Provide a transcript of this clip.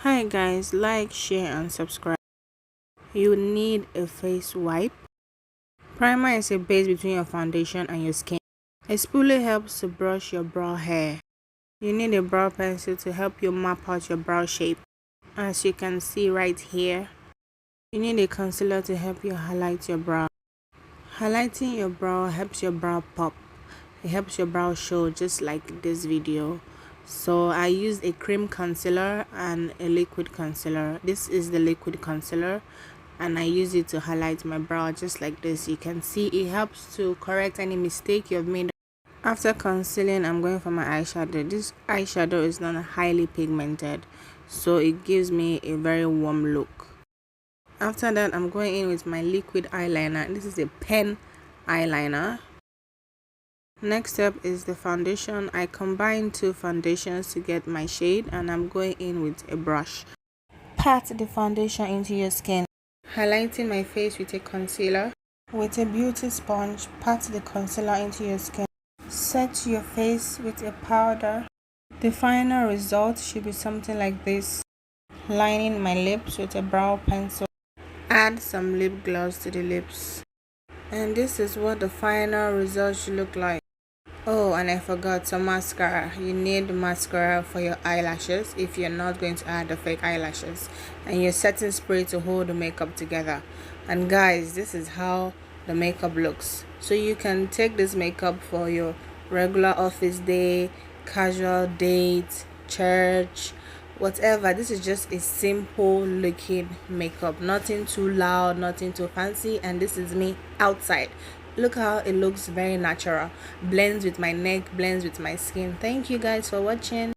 Hi guys, like, share and subscribe. You need a face wipe. Primer is a base between your foundation and your skin. A spoolie helps to brush your brow hair. You need a brow pencil to help you map out your brow shape. As you can see right here, you need a concealer to help you highlight your brow. Highlighting your brow helps your brow pop. It helps your brow show, just like this video. So I used a cream concealer and a liquid concealer. This is the liquid concealer and I use it to highlight my brow just like this. You can see it helps to correct any mistake you've made. After concealing, I'm going for my eyeshadow. This eyeshadow is not highly pigmented, so it gives me a very warm look. After that, I'm going in with my liquid eyeliner. This is a pen eyeliner. Next step is the foundation. I combine two foundations to get my shade and I'm going in with a brush. Pat the foundation into your skin. Highlighting my face with a concealer. With a beauty sponge, pat the concealer into your skin. Set your face with a powder. The final result should be something like this. Lining my lips with a brow pencil. Add some lip gloss to the lips. And this is what the final result should look like. Oh, and I forgot some mascara. You need mascara for your eyelashes if you're not going to add the fake eyelashes, and your setting spray to hold the makeup together. And guys, this is how the makeup looks. So you can take this makeup for your regular office day, casual date, church, whatever. This is just a simple looking makeup, nothing too loud, nothing too fancy. And this is me outside. Look how it looks, very natural, blends with my neck, blends with my skin. Thank you guys for watching.